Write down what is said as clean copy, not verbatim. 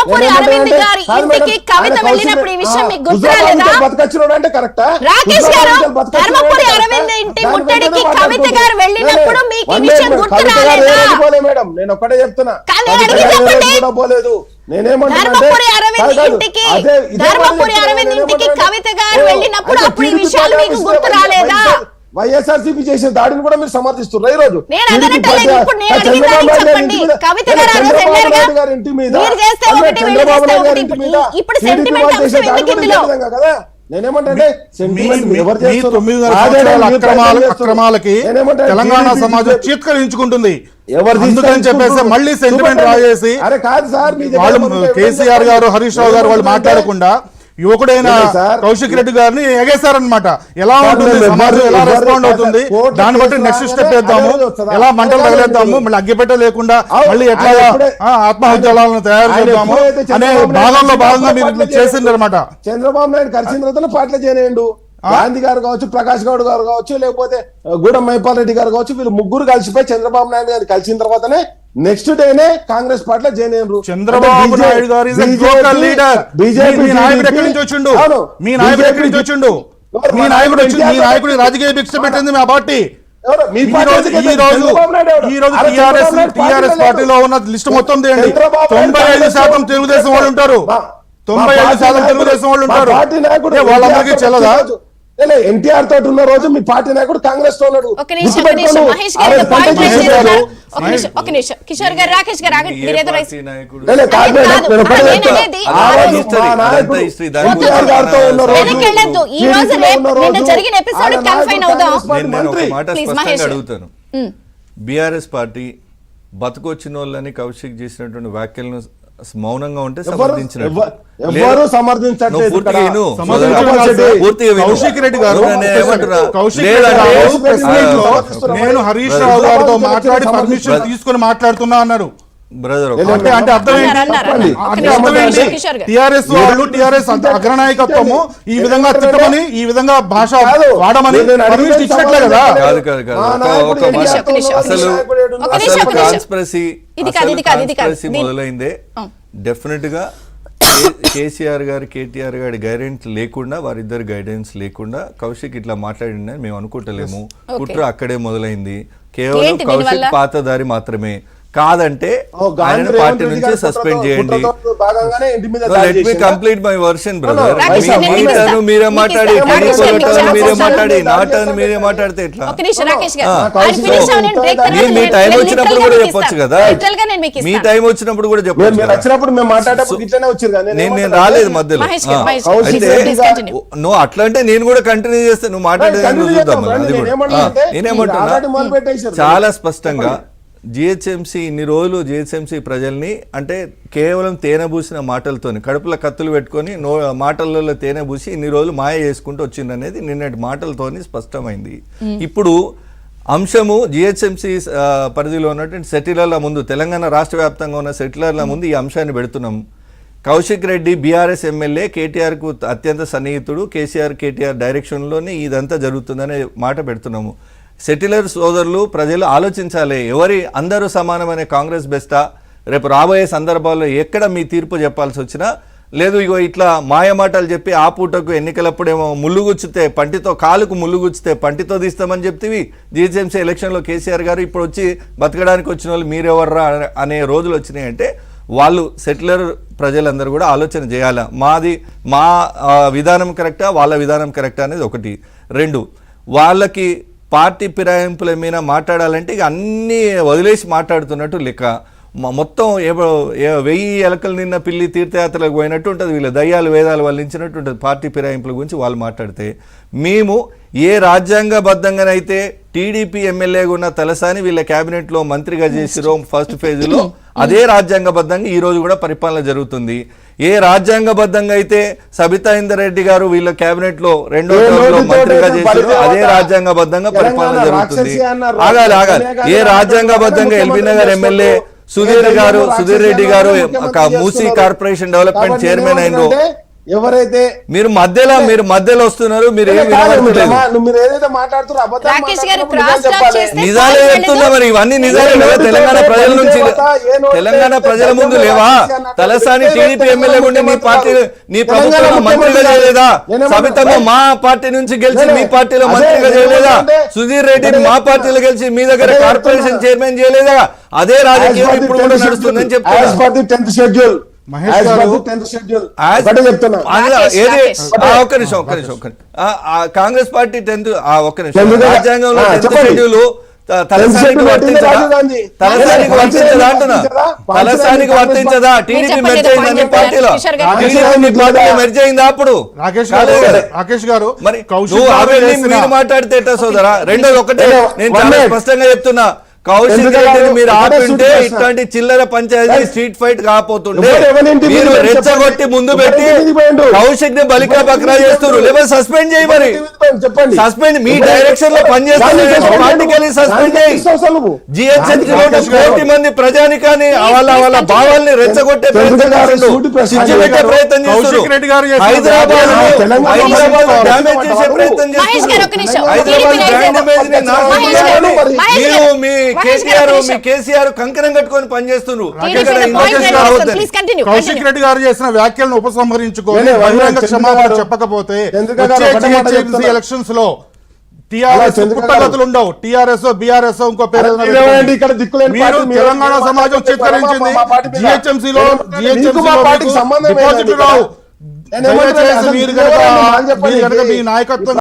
ధర్మపురి అరవింద్ గారి ఇంటికి కవిత వెళ్ళినప్పుడు ఈ విషయం మీకు గుర్తురాలేదా? రాకేష్ గారు, ధర్మపురి అరవింద్ ఇంటి ముట్టడికి కవిత గారు వెళ్ళినప్పుడు మీకు ఈ విషయం గుర్తురాలేదా? నేను ఒక్కటే చెప్తున్నా, ధర్మపురి అరవింద్ ఇంటికి కవిత గారు వెళ్ళినప్పుడు అప్పుడు ఈ విషయాలు మీకు గుర్తురాలేదా? వైఎస్ఆర్సీపీ చేసిన దాడిని కూడా మీరు సమర్థిస్తున్నారు. ఈ రోజు చంద్రబాబు నాయుడు గారి ఇంటి మీద చంద్రబాబు నాయుడు గారి ఇంటి మీద కదా. నేనేమంటే అక్రమాలకి తెలంగాణ సమాజం చీత్కరించుకుంటుంది ఎందుకని చెప్పేసి మళ్ళీ సెంటిమెంట్ రాజేసి వాళ్ళు కేసీఆర్ గారు హరీష్ రావు గారు వాళ్ళు మాట్లాడకుండా యువకుడైన కౌశిక్ రెడ్డి గారిని ఎగేశారనమాట. ఎలా ఉంటుంది సమాజం, ఎలా రెస్పాండ్ అవుతుంది, దాన్ని బట్టి నెక్స్ట్ స్టెప్ వేద్దాము, ఎలా మంటలు తగలేద్దాము, మళ్ళీ అగ్గిపెట్ట లేకుండా మళ్ళీ ఎట్లా ఆత్మహత్యలను తయారు చేద్దాము అనే భాగంలో భాగంగా మీరు చేసింది అనమాట. చంద్రబాబు నాయుడు కలిసిన తర్వాత పాటలు చేయలేండు. గాంధీ గారు కావచ్చు, ప్రకాష్ గౌడ్ గారు కావచ్చు, లేకపోతే గూడెం మైపాల్ రెడ్డి గారు కావచ్చు, వీళ్ళు ముగ్గురు కలిసిపోయి చంద్రబాబు నాయుడు గారు కలిసిన తర్వాతనే నెక్స్ట్ డేనే కాంగ్రెస్ పార్టీలో జాయిన్ అయ్యారు. చంద్రబాబు నాయుడు గారు బీజేపీ నాయకుడు ఎక్కడి నుంచి వచ్చిండు? మీ నాయకుడు ఎక్కడి నుంచి వచ్చిండు? మీ నాయకుడు రాజకీయ భిక్ష పెట్టింది మా పార్టీ. ఈ రోజు టిఆర్ఎస్ పార్టీలో ఉన్న లిస్ట్ మొత్తం తీయండి. 95% తెలుగుదేశం వాళ్ళు ఉంటారు. 95% తెలుగుదేశం వాళ్ళు ఉంటారు. వాళ్ళందరికీ చెల్లదా? ఎన్టీఆర్ తోటి ఉన్న రోజు మీ పార్టీ నాయకుడు కాంగ్రెస్ తో ఉన్నాడు. కిషోర్ గారు, రాకేష్ గారు జరిగిన ఎపిసోడ్ కన్ఫైన్ అవుదాం. అడుగుతాను, బీఆర్ఎస్ పార్టీ బతుకొచ్చిన వాళ్ళని కౌశిక్ చేసినటువంటి వ్యాఖ్యలను మౌనంగా ఉంటే కౌశిక్ రెడ్డి గారు నేను హరీష్ రావు గారితో మాట్లాడి పర్మిషన్ తీసుకుని మాట్లాడుతున్నా అన్నారు. బ్రదర్ అంటే అర్థం టిఆర్ఎస్ వాళ్ళు, టిఆర్ఎస్ అగ్రనాయకత్వము ఈ విధంగా తిట్టమని, ఈ విధంగా భాష వాడమని పర్మిషన్ ఇచ్చినట్లే కదా. అసలు కాన్స్పిరసీ మొదలైందే డెఫినెట్ గా కేసీఆర్ గారు, కేటీఆర్ గారి గైడెన్స్ లేకుండా, వారిద్దరు గైడెన్స్ లేకుండా కౌశిక్ ఇట్లా మాట్లాడిందని మేము అనుకుంటలేము. కుట్ర అక్కడే మొదలైంది. కేవలం కౌశిక్ పాతదారి మాత్రమే. కాదంటే ఆయన పార్టీ నుంచి సస్పెండ్ చేయండి. Let me complete my version brother. మీరే మాట్లాడి నా టర్న్ మీరే మాట్లాడితే ఎట్లా? మీ టైం వచ్చినప్పుడు కూడా చెప్పొచ్చు కదా. మీ టైం వచ్చినప్పుడు కూడా చెప్పొచ్చు. నేను రాలేదు మధ్యలో. అయితే నువ్వు అట్లా అంటే నేను కూడా కంటిన్యూ చేస్తే నువ్వు మాట్లాడేది చూద్దాం. అది కూడా నేనేమంటున్నా, చాలా స్పష్టంగా జిహెచ్ఎంసీ ఇన్ని రోజులు జిహెచ్ఎంసీ ప్రజల్ని అంటే కేవలం తేనె పూసిన మాటలతోని, కడుపుల కత్తులు పెట్టుకొని మాటలలో తేనె పూసి ఇన్ని రోజులు మాయ చేసుకుంటూ వచ్చిందనేది నిన్నటి మాటలతోని స్పష్టమైంది. ఇప్పుడు అంశము జిహెచ్ఎంసీ పరిధిలో ఉన్నటువంటి సెటిలర్ల ముందు, తెలంగాణ రాష్ట్ర వ్యాప్తంగా ఉన్న సెటిలర్ల ముందు ఈ అంశాన్ని పెడుతున్నాం. కౌశిక్ రెడ్డి బీఆర్ఎస్ ఎమ్మెల్యే, కేటీఆర్కు అత్యంత సన్నిహితుడు, కేసీఆర్ కేటీఆర్ డైరెక్షన్లోనే ఇదంతా జరుగుతుందనే మాట పెడుతున్నాము. సెటిలర్ సోదరులు, ప్రజలు ఆలోచించాలి. అందరూ సమానమనే కాంగ్రెస్ బెస్టా? రేపు రాబోయే సందర్భాల్లో ఎక్కడ మీ తీర్పు చెప్పాల్సి వచ్చినా లేదు, ఇగో ఇట్లా మాయమాటలు చెప్పి ఆ పూటకు ఎన్నికలప్పుడేమో ముళ్ళుగుచ్చితే పంటితో, కాలుకు ముళ్ళుగుచ్చితే పంటితో తీస్తామని చెప్తేవి జిహెచ్ఎంసీ ఎలక్షన్లో కేసీఆర్ గారు ఇప్పుడు వచ్చి బతకడానికి వచ్చిన వాళ్ళు మీరెవర్రా అనే రోజులు వచ్చినాయంటే వాళ్ళు సెటిలర్ ప్రజలందరూ కూడా ఆలోచన చేయాలా. మా విధానం కరెక్టా, వాళ్ళ విధానం కరెక్టా అనేది ఒకటి. రెండు, వాళ్ళకి పార్టీ ఫిరాయింపుల మీద మాట్లాడాలంటే ఇక అన్నీ వదిలేసి మాట్లాడుతున్నట్టు లెక్క. మొత్తం 1000 ఎలకలు నిన్న పిల్లి తీర్థయాత్రలకు పోయినట్టు ఉంటుంది. వీళ్ళ దయ్యాలు వేదాలు వల్లించినట్టు ఉంటుంది పార్టీ ఫిరాయింపుల గురించి వాళ్ళు మాట్లాడితే. మేము ఏ రాజ్యాంగబద్ధంగానైతే టీడీపీ ఎమ్మెల్యేగా ఉన్న తలసాని వీళ్ళ క్యాబినెట్లో మంత్రిగా చేసిరో ఫస్ట్ ఫేజ్లో, అదే రాజ్యాంగబద్ధంగా ఈ రోజు కూడా పరిపాలన జరుగుతుంది. ఏ రాజ్యాంగబద్ధంగా అయితే సబితా ఇందర్ రెడ్డి గారు వీళ్ళ క్యాబినెట్ లో 2వ టర్మ్ లో మంత్రిగా చేశారు, అదే రాజ్యాంగబద్ధంగా పరిపాలన జరుగుతుంది. ఆగాలి. ఏ రాజ్యాంగబద్ధంగా ఎల్బీ నగర్ ఎమ్మెల్యే సుధీర్ రెడ్డి గారు మూసీ కార్పొరేషన్ డెవలప్మెంట్ చైర్మన్ అయినరు, ఎవరైతే మీరు మధ్యలో వస్తున్నారు, మీరు ఏం వినబడతలేదు. మీరు ఏదైతే మాట్లాడుతున్నారో అబద్ధాలు రాకేష్ గారు మాట్లాడుతున్నప్పుడు cross నిజం talk చెప్పాలి. చేస్తే నిజాలే చెప్తున్నా, మరి ఇవన్నీ నిజాలే కదా. తెలంగాణ ప్రజల నుంచి, తెలంగాణ ప్రజల ముందు లేవా? తలసాని టీడీపీ ఎమ్మెల్యే ఉండి మీ పార్టీ, నీ ప్రభుత్వంలో మంత్రిగా చేయలేదా? సబితమ్మ మా పార్టీ నుంచి గెలిచి మీ పార్టీలో మంత్రిగా చేయలేదా? సుధీర్ రెడ్డి మా పార్టీలో గెలిచి మీ దగ్గర కార్పొరేషన్ చైర్మన్ చేయలేదా? అదే రాజకీయం ఇప్పుడు కూడా నడుస్తుందని చెప్తున్నా. మహేష్ గారు ఒక్క నిమిషం. కాంగ్రెస్ పార్టీ 10th ఒక్క నిమిషం. రాజ్యాంగంలో 10th షెడ్యూల్ తలసానికి వర్తించదా అంటున్నా? తలసానికి వర్తించదా? టీడీపీ మెర్జ్ అయిందని పార్టీలో, టీడీపీ పార్టీలో మెర్జ్ అయిందా అప్పుడు? రాకేష్ గారు మరి నువ్వు అవన్నీ మీరు మాట్లాడితే ఎట్టా సోదరా? రెండోది ఒకటే, నేను చాలా స్పష్టంగా చెప్తున్నా, కౌశిక్ రెడ్డిని మీరు ఆపింటే ఇట్లాంటి చిల్లర పంచాయతీ స్ట్రీట్ ఫైట్ కాకపోతుండే. మీరు రెచ్చగొట్టి ముందు పెట్టి కౌశిక్ ని బలికా బక్రా చేస్తున్నారు. లేకపోతే సస్పెండ్ చేయి, మరి సస్పెండ్ మీ డైరెక్షన్ లో పనిచేస్తున్నారు, పార్టీకి వెళ్ళి సస్పెండ్ చేయి. జిహెచ్ఎంసీ లో 1 కోటి మంది ప్రజానికాన్ని వాళ్ళ భావాల్ని రెచ్చగొట్టే ప్రయత్నం చేస్తున్నారు, ప్రయత్నం చేస్తున్నారు. హైదరాబాద్ డ్యామేజ్ చేసే ప్రయత్నం చేస్తున్నారు. హైదరాబాద్ బ్రాండ్ ఇమేజ్ ని నాశనం చేయాలని మీరు మీ కేసీఆర్ కంకణం కట్టుకొని పనిచేస్తున్నారు. కౌశిక్ రెడ్డి గారు చేసిన వ్యాఖ్యలను ఉపసంహరించుకొని బహిరంగ క్షమాపణ చెప్పకపోతే ఎలక్షన్స్ లో టీఆర్ఎస్ పుట్టగతులు ఉండవు. టీఆర్ఎస్ బీఆర్ఎస్ ఇంకో పేరు తెలంగాణ సమాజం చిత్కరించింది. జిహెచ్ఎంసీలో డిపాజిట్ రావు. మీ నాయకత్వం